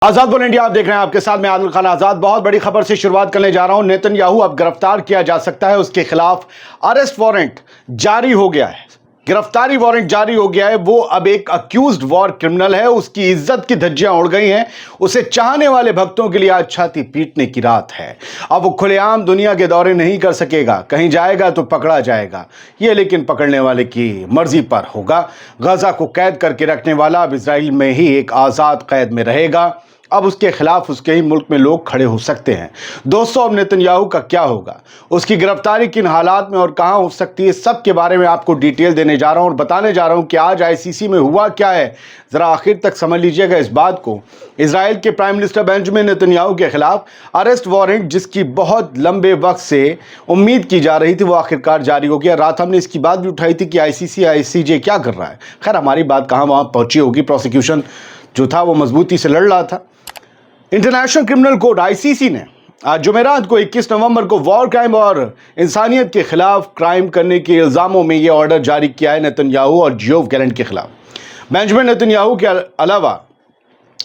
आजाद बोल इंडिया आप देख रहे हैं, आपके साथ मैं आदिल खान आजाद। बहुत बड़ी खबर से शुरुआत करने जा रहा हूं। नेतन्याहू अब गिरफ्तार किया जा सकता है, उसके खिलाफ अरेस्ट वारंट जारी हो गया है, गिरफ्तारी वारंट जारी हो गया है। वो अब एक अक्यूज्ड वॉर क्रिमिनल है, उसकी इज्जत की धज्जियां उड़ गई हैं। उसे चाहने वाले भक्तों के लिए आज छाती पीटने की रात है। अब वो खुलेआम दुनिया के दौरे नहीं कर सकेगा, कहीं जाएगा तो पकड़ा जाएगा। ये लेकिन पकड़ने वाले की मर्जी पर होगा। गजा को कैद करके रखने वाला अब इजराइल में ही एक आजाद कैद में रहेगा। अब उसके खिलाफ उसके ही मुल्क में लोग खड़े हो सकते हैं। दोस्तों, अब नेतन्याहू का क्या होगा, उसकी गिरफ्तारी किन हालात में और कहां हो सकती है, सब के बारे में आपको डिटेल देने जा रहा हूं और बताने जा रहा हूं कि आज आईसीसी में हुआ क्या है। जरा आखिर तक समझ लीजिएगा इस बात को। इजराइल के प्राइम मिनिस्टर बेंजामिन नेतन्याहू के खिलाफ अरेस्ट वारंट, जिसकी बहुत लंबे वक्त से उम्मीद की जा रही थी, वो आखिरकार जारी हो गया। रात हमने इसकी बात भी उठाई थी कि आईसीसी आईसीजे क्या कर रहा है। खैर, हमारी बात कहां वहां पहुंची होगी। प्रोसिक्यूशन जो था वो मजबूती से लड़ रहा था। इंटरनेशनल क्रिमिनल कोर्ट आईसीसी ने आज जुमेरात को 21 नवंबर को वॉर क्राइम और इंसानियत के खिलाफ क्राइम करने के इल्जामों में यह ऑर्डर जारी किया है नेतन्याहू और योव गैलेंट के खिलाफ। बेंजामिन नेतन्याहू के अलावा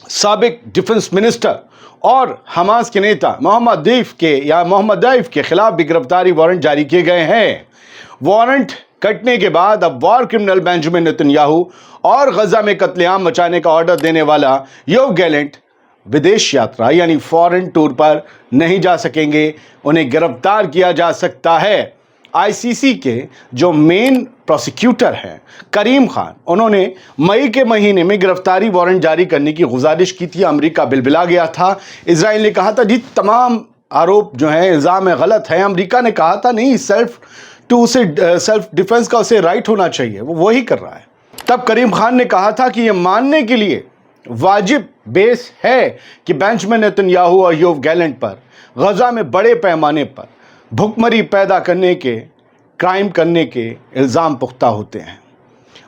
साबिक डिफेंस मिनिस्टर और हमास के नेता मोहम्मद दैफ के खिलाफ भी गिरफ्तारी वारंट जारी किए गए हैं। वारंट कटने के बाद अब वॉर क्रिमिनल बेंजामिन नेतन्याहू और गजा में कत्लेआम मचाने का ऑर्डर देने वाला योव गैलेंट विदेश यात्रा यानी फॉरेन टूर पर नहीं जा सकेंगे। उन्हें गिरफ्तार किया जा सकता है। आईसीसी के जो मेन प्रोसिक्यूटर हैं करीम खान, उन्होंने मई के महीने में गिरफ्तारी वारंट जारी करने की गुजारिश की थी। अमेरिका बिलबिला गया था। इजराइल ने कहा था जी तमाम आरोप जो है इल्ज़ाम है गलत है। अमेरिका ने कहा था नहीं, सेल्फ डिफेंस का उसे राइट होना चाहिए, वो वही कर रहा है। तब करीम खान ने कहा था कि यह मानने के लिए वाजिब बेस है कि बेंजामिन नेतन्याहू और योव गैलेंट पर गजा में बड़े पैमाने पर भुखमरी पैदा करने के, क्राइम करने के इल्ज़ाम पुख्ता होते हैं।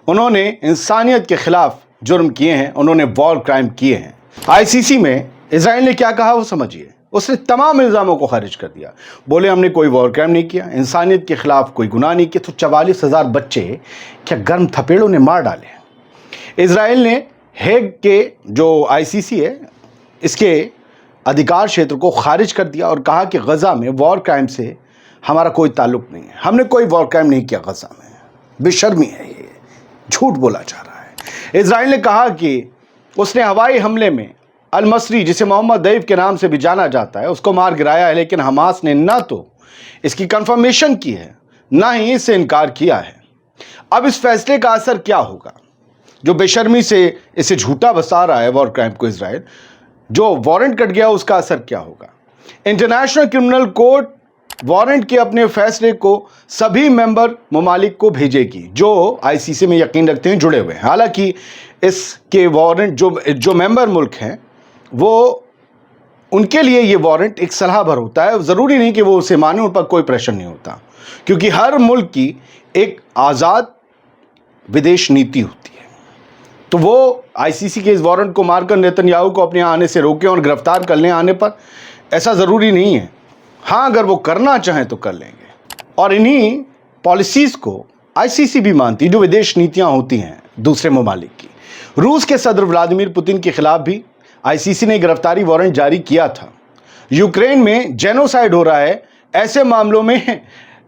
उन्होंने इंसानियत के खिलाफ जुर्म किए हैं, उन्होंने वॉर क्राइम किए हैं। आईसीसी में इजराइल ने क्या कहा वो समझिए। उसने तमाम इल्ज़ामों को खारिज कर दिया। बोले हमने कोई वॉर क्राइम नहीं किया, इंसानियत के खिलाफ कोई गुनाह नहीं किया। तो 44,000 बच्चे क्या गर्म थपेड़ों ने मार डाले। इजराइल ने हेग के जो आईसीसी है इसके अधिकार क्षेत्र को खारिज कर दिया और कहा कि गजा में वॉर क्राइम से हमारा कोई ताल्लुक नहीं है, हमने कोई वॉर क्राइम नहीं किया गजा में। बेशर्मी है, ये झूठ बोला जा रहा है। इजराइल ने कहा कि उसने हवाई हमले में अल-मसरी, जिसे मोहम्मद दैफ के नाम से भी जाना जाता है, उसको मार गिराया है। लेकिन हमास ने ना तो इसकी कंफर्मेशन की है, ना ही इससे इनकार किया है। अब इस फैसले का असर क्या होगा? जो बेशर्मी से इसे झूठा बता रहा है वॉर क्राइम को इजराइल, जो वारंट कट गया उसका असर क्या होगा? इंटरनेशनल क्रिमिनल कोर्ट वारंट के अपने फैसले को सभी मेंबर ममालिक को भेजेगी जो आईसीसी में यकीन रखते हैं, जुड़े हुए हैं। हालांकि इसके वारंट जो मेंबर मुल्क हैं वो उनके लिए ये वारंट एक सलाह भर होता है। ज़रूरी नहीं कि वो उसे माने, उन पर कोई प्रेशर नहीं होता, क्योंकि हर मुल्क की एक आज़ाद विदेश नीति होती है। तो वो आईसीसी के इस वारंट को मारकर नेतन्याहू को अपने आने से रोकें और गिरफ्तार कर लें आने पर, ऐसा ज़रूरी नहीं है। हाँ, अगर वो करना चाहें तो कर लेंगे। और इन्हीं पॉलिसीज़ को आईसीसी भी मानती है, जो विदेश नीतियाँ होती हैं दूसरे ममालिक की। रूस के सदर व्लादिमीर पुतिन के खिलाफ भी आईसीसी ने गिरफ्तारी वारंट जारी किया था। यूक्रेन में जेनोसाइड हो रहा है, ऐसे मामलों में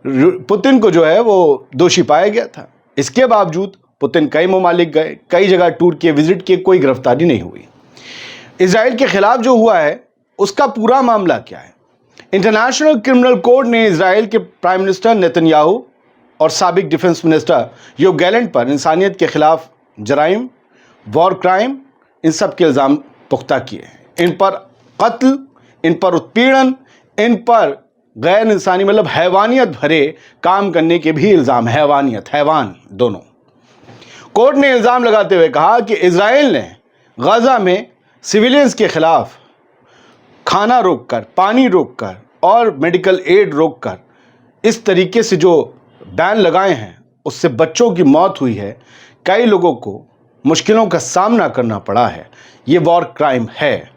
पुतिन को जो है वो दोषी पाया गया था। इसके बावजूद पुतिन कई ममालिक गए, कई जगह टूर किए, विजिट किए, कोई गिरफ्तारी नहीं हुई। इजराइल के खिलाफ जो हुआ है उसका पूरा मामला क्या है? इंटरनेशनल क्रिमिनल कोर्ट ने इजराइल के प्राइम मिनिस्टर नेतन्याहू और साबिक डिफेंस मिनिस्टर योव गैलेंट पर इंसानियत के खिलाफ जराइम, वॉर क्राइम, इन सब के इल्ज़ाम पुख्ता किए हैं। इन पर कत्ल, इन पर उत्पीड़न, इन पर गैर इंसानी मतलब हैवानियत भरे काम करने के भी इल्ज़ाम, हैवान दोनों। कोर्ट ने इल्ज़ाम लगाते हुए कहा कि इजराइल ने गजा में सिविलियंस के खिलाफ खाना रोककर, पानी रोककर और मेडिकल एड रोककर इस तरीके से जो बैन लगाए हैं, उससे बच्चों की मौत हुई है, कई लोगों को मुश्किलों का सामना करना पड़ा है। ये वॉर क्राइम है।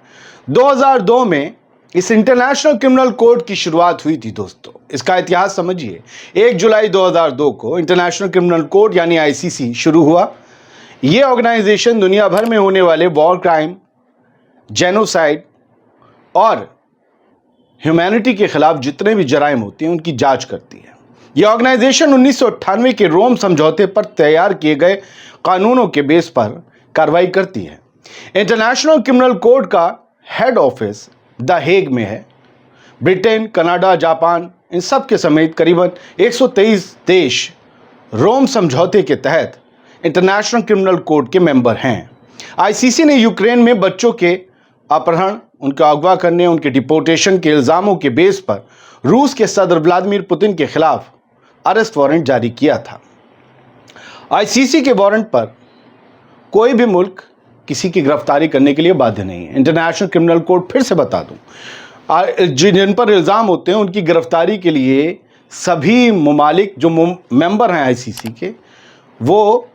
2002 में इस इंटरनेशनल क्रिमिनल कोर्ट की शुरुआत हुई थी। दोस्तों, इसका इतिहास समझिए। 1 जुलाई 2002 को इंटरनेशनल क्रिमिनल कोर्ट यानी आईसीसी शुरू हुआ। ये ऑर्गेनाइजेशन दुनिया भर में होने वाले वॉर क्राइम जेनोसाइड और ह्यूमैनिटी के खिलाफ जितने भी जराइम होते हैं उनकी जांच करती है। यह ऑर्गेनाइजेशन 1998 के रोम समझौते पर तैयार किए गए कानूनों के बेस पर कार्रवाई करती है। इंटरनेशनल क्रिमिनल कोर्ट का हेड ऑफिस द हेग में है। ब्रिटेन, कनाडा, जापान इन सब के समेत करीबन 123 देश रोम समझौते के तहत इंटरनेशनल क्रिमिनल कोर्ट के मेंबर हैं। आईसीसी ने यूक्रेन में बच्चों के अपहरण, उनका अगवा करने, उनके डिपोर्टेशन के इल्जामों के बेस पर रूस के सदर व्लादिमीर पुतिन के खिलाफ अरेस्ट वारंट जारी किया था। आईसीसी के वारंट पर कोई भी मुल्क किसी की गिरफ्तारी करने के लिए बाध्य नहीं है। इंटरनेशनल क्रिमिनल कोर्ट, फिर से बता दूं, जिन पर इल्ज़ाम होते हैं उनकी गिरफ्तारी के लिए सभी ममालिक जो मेंबर हैं आईसीसी के, वो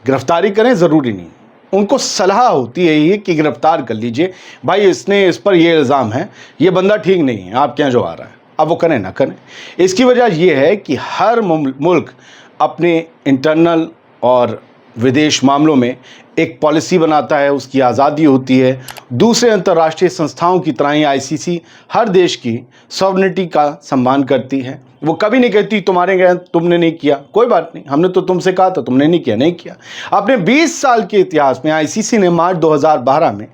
गिरफ्तारी करें, ज़रूरी नहीं। उनको सलाह होती है ये कि गिरफ्तार कर लीजिए, भाई इस पर ये इल्ज़ाम है, ये बंदा ठीक नहीं है, आप क्या जो आ रहा है, अब वो करें ना करें। इसकी वजह ये है कि हर मुल्क अपने इंटरनल और विदेश मामलों में एक पॉलिसी बनाता है, उसकी आज़ादी होती है। दूसरे अंतर्राष्ट्रीय संस्थाओं की तरह ही आईसीसी हर देश की सॉवरेनिटी का सम्मान करती है। वो कभी नहीं कहती तुम्हारे गए तुमने नहीं किया, कोई बात नहीं, हमने तो तुमसे कहा था, तुमने नहीं किया, नहीं किया। अपने 20 साल के इतिहास में आईसीसी ने मार्च 2012 में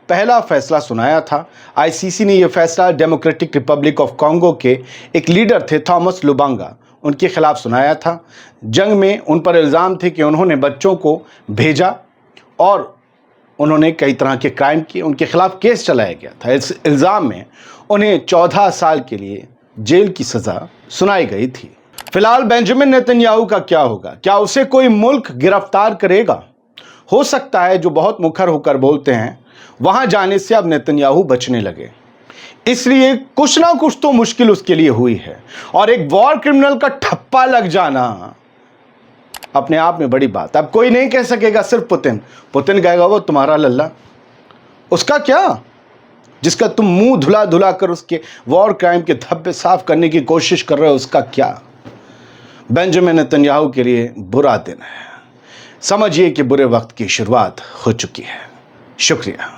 पहला फैसला सुनाया था। आईसीसी ने यह फैसला डेमोक्रेटिक रिपब्लिक ऑफ कॉन्गो के एक लीडर थे थॉमस लुबांगा, उनके खिलाफ सुनाया था। जंग में उन पर इल्ज़ाम थे कि उन्होंने बच्चों को भेजा और उन्होंने कई तरह के क्राइम किए, उनके खिलाफ केस चलाया गया था। इस इल्ज़ाम में उन्हें 14 साल के लिए जेल की सज़ा सुनाई गई थी। फिलहाल बेंजामिन नेतन्याहू का क्या होगा? क्या उसे कोई मुल्क गिरफ्तार करेगा? हो सकता है जो बहुत मुखर होकर बोलते हैं वहां जाने से अब नेतन्याहू बचने लगे, इसलिए कुछ ना कुछ तो मुश्किल उसके लिए हुई है। और एक वॉर क्रिमिनल का ठप्पा लग जाना अपने आप में बड़ी बात। अब कोई नहीं कह सकेगा सिर्फ पुतिन कहेगा वो तुम्हारा लल्ला, उसका क्या? जिसका तुम मुंह धुला धुला कर उसके वॉर क्राइम के धब्बे साफ करने की कोशिश कर रहे हो, उसका क्या? बेंजामिन नेतन्याहू के लिए बुरा दिन है। समझिए कि बुरे वक्त की शुरुआत हो चुकी है। शुक्रिया।